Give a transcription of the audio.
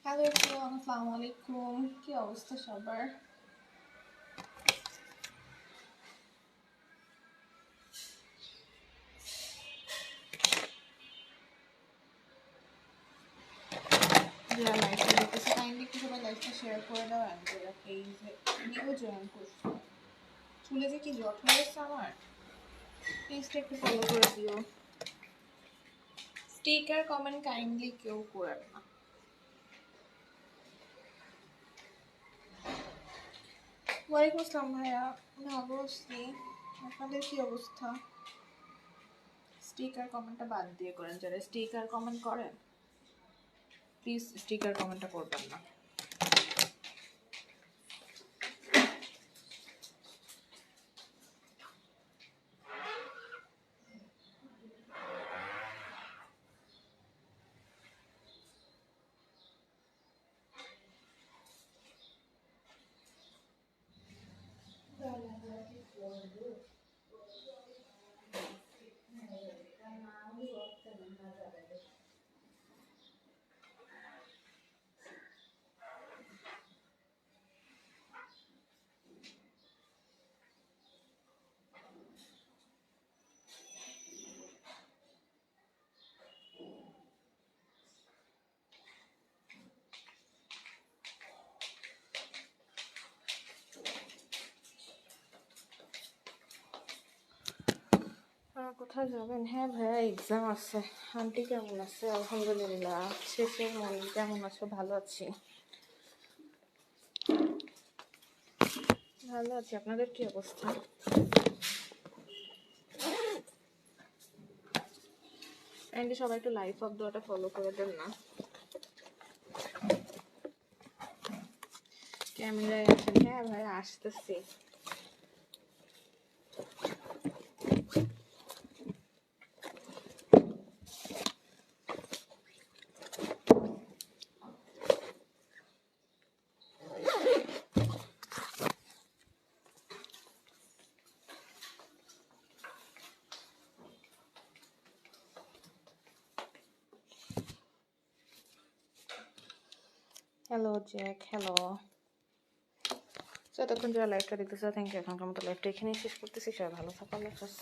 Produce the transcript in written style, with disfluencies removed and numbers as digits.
Hello everyone, আসসালামু আলাইকুম। কি অবস্থা সবার? যারা লাইভটা দেখতেছে কাইন্ডলি একটু সবাই লাইভটা শেয়ার করে দাও। আর যারা পেজে নিউ জয়েন করছো, চুলে যে কি জট হয়ে গেছে আমার, পেজটা একটু ফলো করে দিও। স্টিকার কমেন্ট কাইন্ডলি কেউ করেন না। ওয়ালাইকুম আসসালাম ভাইয়া, আমি ভালো আছি। আপনাদের কি অবস্থা? স্টিকার কমেন্টটা বাদ দিয়ে করেন। যারা স্টিকার কমেন্ট করেন প্লিজ স্টিকার কমেন্টটা করবেন না। কোথায় যাবেন? হ্যাঁ ভাইয়া, এক্সাম আছে। আন্টি কেমন আছে? আলহামদুলিল্লাহ। শেষের মন কেমন আছো? ভালো আছি, ভালো আছি। আপনাদের কি অবস্থা? আন্টি সবাই একটু লাইফ অফ দেওয়াটা ফলো করে দেন না। ক্যামেরায় আছেন? হ্যাঁ ভাইয়া, আসতেছি। Hello Jack, hello. এতক্ষণ যারা লাইভটা দেখতেছে থ্যাংক ইউ। এখনকার মতো লাইভটা এখানেই শেষ করতেছি। সবাই ভালো থাকো, আল্লাহ হাফেজ।